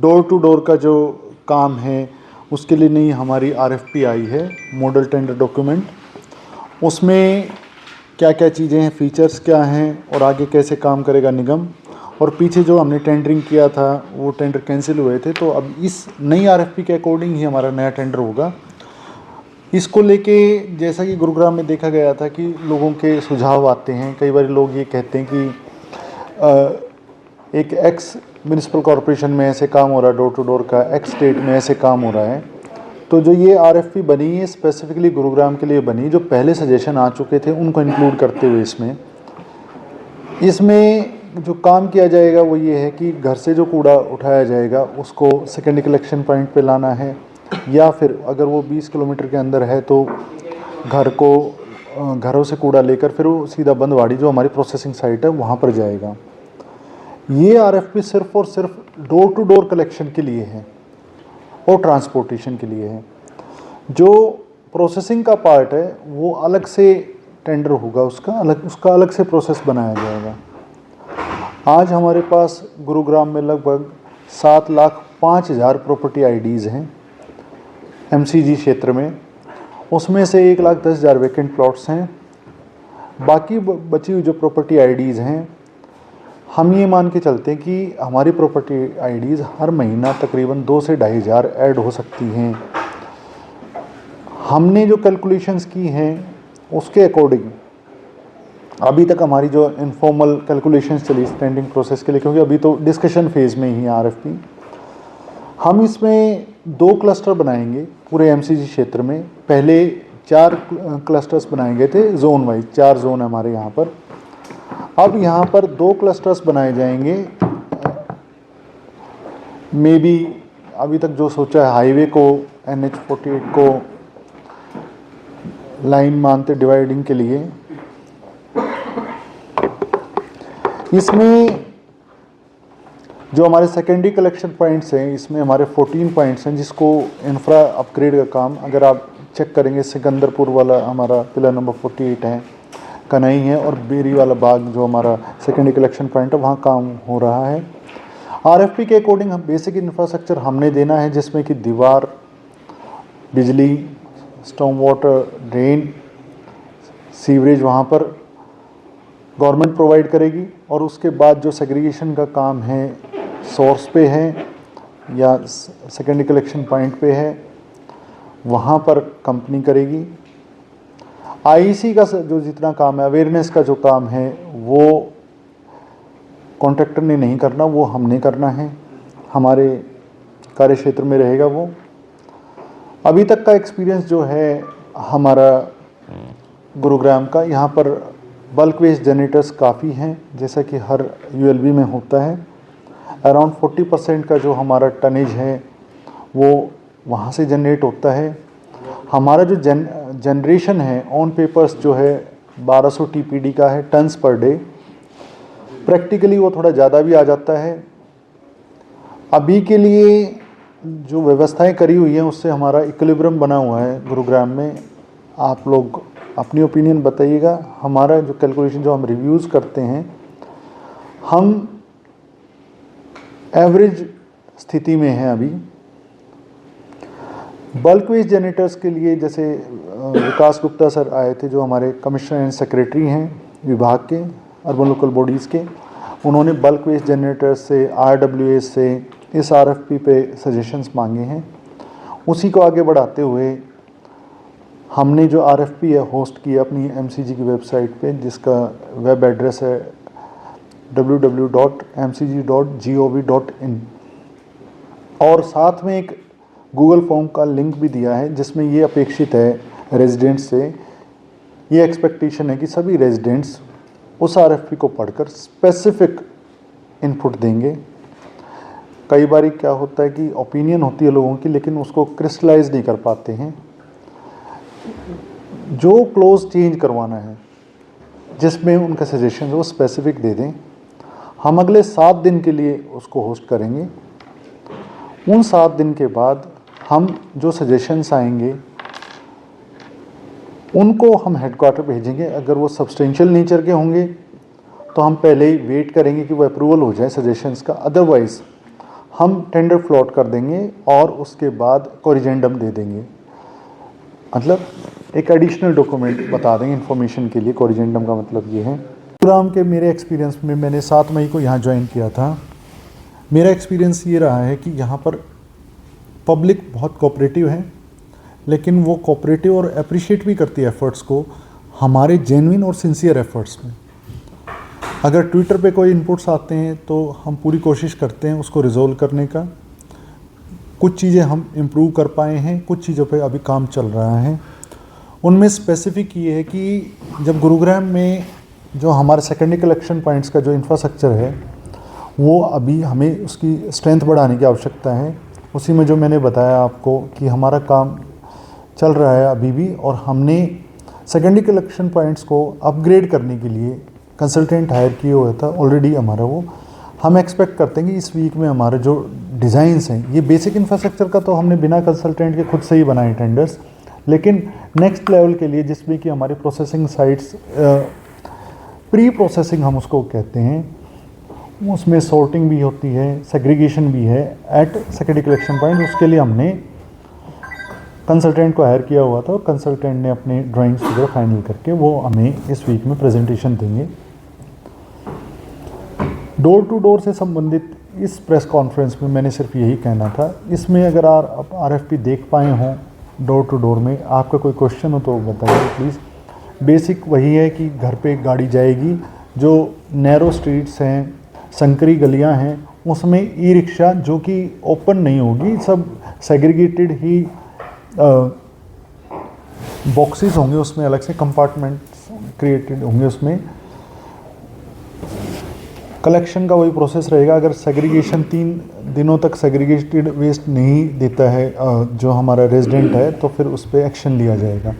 Door to door का जो काम है उसके लिए नई हमारी आरएफपी आई है, मॉडल टेंडर डॉक्यूमेंट। उसमें क्या क्या चीज़ें हैं, फीचर्स क्या हैं और आगे कैसे काम करेगा निगम। और पीछे जो हमने टेंडरिंग किया था वो टेंडर कैंसिल हुए थे, तो अब इस नई आरएफपी के अकॉर्डिंग ही हमारा नया टेंडर होगा। इसको लेके जैसा कि गुरुग्राम में देखा गया था कि लोगों के सुझाव आते हैं, कई बार लोग ये कहते हैं कि एक एक्स म्यूनिसिपल कॉरपोरेशन में ऐसे काम हो रहा है, डोर टू डोर का एक्स स्टेट में ऐसे काम हो रहा है। तो जो ये आरएफपी बनी है स्पेसिफिकली गुरुग्राम के लिए बनी, जो पहले सजेशन आ चुके थे उनको इंक्लूड करते हुए इसमें जो काम किया जाएगा वो ये है कि घर से जो कूड़ा उठाया जाएगा उसको सेकेंडरी कलेक्शन पॉइंट पे लाना है, या फिर अगर वो 20 किलोमीटर के अंदर है तो घरों से कूड़ा लेकर फिर वो सीधा बंदवाड़ी जो हमारी प्रोसेसिंग साइट है वहाँ पर जाएगा। ये आरएफपी सिर्फ और सिर्फ डोर टू डोर कलेक्शन के लिए है और ट्रांसपोर्टेशन के लिए है। जो प्रोसेसिंग का पार्ट है वो अलग से टेंडर होगा, उसका अलग से प्रोसेस बनाया जाएगा। आज हमारे पास गुरुग्राम में लगभग 7,05,000 प्रॉपर्टी आईडीज़ हैं एमसीजी क्षेत्र में। उसमें से 1,10,000 वैकेंट प्लॉट्स हैं। बाकी बची हुई जो प्रॉपर्टी आईडीज़ हैं, हम ये मान के चलते हैं कि हमारी प्रॉपर्टी आईडीज़ हर महीना तकरीबन 2 से 2,500 ऐड हो सकती हैं। हमने जो कैलकुलेशंस की हैं उसके अकॉर्डिंग अभी तक हमारी जो इनफॉर्मल कैलकुलेशंस चली स्टैंडिंग प्रोसेस के लिए, क्योंकि अभी तो डिस्कशन फेज़ में ही आरएफपी, हम इसमें 2 क्लस्टर बनाएंगे पूरे एमसीजी क्षेत्र में। पहले 4 क्लस्टर्स बनाए गए थे जोन वाइज, 4 जोन है हमारे यहाँ पर। अब यहाँ पर 2 क्लस्टर्स बनाए जाएंगे। मे बी अभी तक जो सोचा है हाईवे को NH-48 को लाइन मानते डिवाइडिंग के लिए, इसमें जो हमारे सेकेंडरी कलेक्शन पॉइंट्स हैं इसमें हमारे 14 पॉइंट्स हैं, जिसको इंफ्रा अपग्रेड का काम, अगर आप चेक करेंगे सिकंदरपुर वाला हमारा पिलर नंबर 48 है, कनई है, और बेरी वाला बाग जो हमारा सेकेंडरी कलेक्शन पॉइंट है वहाँ काम हो रहा है। आरएफपी के अकॉर्डिंग हम बेसिक इंफ्रास्ट्रक्चर हमने देना है, जिसमें कि दीवार, बिजली, स्टॉर्म वाटर, ड्रेन, सीवरेज वहाँ पर गवर्नमेंट प्रोवाइड करेगी। और उसके बाद जो सेग्रीगेशन का काम है सोर्स पे है या सेकेंडरी कलेक्शन पॉइंट पे है, वहाँ पर कंपनी करेगी। आईसी का जो जितना काम है, अवेयरनेस का जो काम है, वो कॉन्ट्रैक्टर ने नहीं करना, वो हमने करना है, हमारे कार्य क्षेत्र में रहेगा वो। अभी तक का एक्सपीरियंस जो है हमारा गुरुग्राम का, यहाँ पर बल्क वेस्ट जनरेटर्स काफ़ी हैं, जैसा कि हर यूएलबी में होता है। अराउंड 40% का जो हमारा टनेज है वो वहाँ से जनरेट होता है। हमारा जो जनरेशन है ऑन पेपर्स जो है 1200 टीपीडी का है, टन्स पर डे। प्रैक्टिकली वो थोड़ा ज़्यादा भी आ जाता है। अभी के लिए जो व्यवस्थाएं करी हुई हैं उससे हमारा इक्विलिब्रियम बना हुआ है गुरुग्राम में। आप लोग अपनी ओपिनियन बताइएगा। हमारा जो कैलकुलेशन जो हम रिव्यूज़ करते हैं, हम एवरेज स्थिति में हैं अभी। बल्क वेस्ट जनरेटर्स के लिए जैसे विकास गुप्ता सर आए थे, जो हमारे कमिश्नर एंड सेक्रेटरी हैं विभाग के अर्बन लोकल बॉडीज़ के, उन्होंने बल्क वेस्ट जनरेटर्स से, RWA से इस आरएफपी पे सजेशंस मांगे हैं। उसी को आगे बढ़ाते हुए हमने जो आरएफपी है होस्ट किया अपनी एमसीजी की वेबसाइट पे, जिसका वेब एड्रेस है www.mcg.gov.in, और साथ में एक गूगल फॉर्म का लिंक भी दिया है, जिसमें ये अपेक्षित है रेजिडेंट्स से, ये एक्सपेक्टेशन है कि सभी रेजिडेंट्स उस आरएफपी को पढ़कर स्पेसिफिक इनपुट देंगे। कई बार क्या होता है कि ओपिनियन होती है लोगों की, लेकिन उसको क्रिस्टलाइज नहीं कर पाते हैं। जो क्लोज चेंज करवाना है जिसमें उनका सजेशन वो स्पेसिफिक दे दें। हम अगले 7 दिन के लिए उसको होस्ट करेंगे। उन 7 दिन के बाद हम जो सजेशंस आएंगे उनको हम हेडक्वार्टर भेजेंगे। अगर वो सब्सटेंशियल नेचर के होंगे तो हम पहले ही वेट करेंगे कि वो अप्रूवल हो जाए सजेशंस का। अदरवाइज़ हम टेंडर फ्लोट कर देंगे और उसके बाद कोरिजेंडम दे देंगे, मतलब एक एडिशनल डॉक्यूमेंट बता देंगे इन्फॉर्मेशन के लिए। कोरिजेंडम का मतलब ये है। प्रोग्राम के मेरे एक्सपीरियंस में, मैंने 7 मई को यहाँ ज्वाइन किया था। मेरा एक्सपीरियंस ये रहा है कि यहाँ पर पब्लिक बहुत कोऑपरेटिव है, लेकिन वो कोऑपरेटिव और अप्रिशिएट भी करती है एफ़र्ट्स को, हमारे जेन्युइन और सिंसियर एफ़र्ट्स में। अगर ट्विटर पे कोई इनपुट्स आते हैं तो हम पूरी कोशिश करते हैं उसको रिज़ोल्व करने का। कुछ चीज़ें हम इम्प्रूव कर पाए हैं, कुछ चीज़ों पे अभी काम चल रहा है। उनमें स्पेसिफ़िक ये है कि जब गुरुग्राम में जो हमारे सेकेंडरी कलेक्शन पॉइंट्स का जो इंफ्रास्ट्रक्चर है, वो अभी हमें उसकी स्ट्रेंथ बढ़ाने की आवश्यकता है। उसी में जो मैंने बताया आपको कि हमारा काम चल रहा है अभी भी, और हमने सेकेंडरी कलेक्शन पॉइंट्स को अपग्रेड करने के लिए कंसल्टेंट हायर किया हुआ था ऑलरेडी हमारा वो। हम एक्सपेक्ट करते हैं कि इस वीक में हमारे जो डिज़ाइंस हैं, ये बेसिक इंफ्रास्ट्रक्चर का तो हमने बिना कंसल्टेंट के खुद से ही बनाए टेंडर्स, लेकिन नेक्स्ट लेवल के लिए जिसमें कि हमारे प्रोसेसिंग साइट्स, प्री प्रोसेसिंग हम उसको कहते हैं, उसमें सॉर्टिंग भी होती है, सेग्रीगेशन भी है एट सेकेंडरी कलेक्शन पॉइंट, उसके लिए हमने कंसल्टेंट को हायर किया हुआ था। और कंसल्टेंट ने अपने ड्राइंग्स वगैरह फाइनल करके वो हमें इस वीक में प्रेजेंटेशन देंगे। डोर टू डोर से संबंधित इस प्रेस कॉन्फ्रेंस में मैंने सिर्फ यही कहना था। इसमें अगर आप RFP देख पाए हों डोर टू डोर में, आपका कोई क्वेश्चन हो तो बताइए प्लीज़। बेसिक वही है कि घर पे एक गाड़ी जाएगी, जो नैरो स्ट्रीट्स हैं, संकरी गलियां हैं, उसमें ई रिक्शा जो कि ओपन नहीं होगी, सब सेग्रीगेटेड ही बॉक्सेस होंगे, उसमें अलग से कंपार्टमेंट क्रिएटेड होंगे, उसमें कलेक्शन का वही प्रोसेस रहेगा। अगर सेग्रीगेशन 3 दिनों तक सेग्रीगेटेड वेस्ट नहीं देता है जो हमारा रेजिडेंट है, तो फिर उस पर एक्शन लिया जाएगा।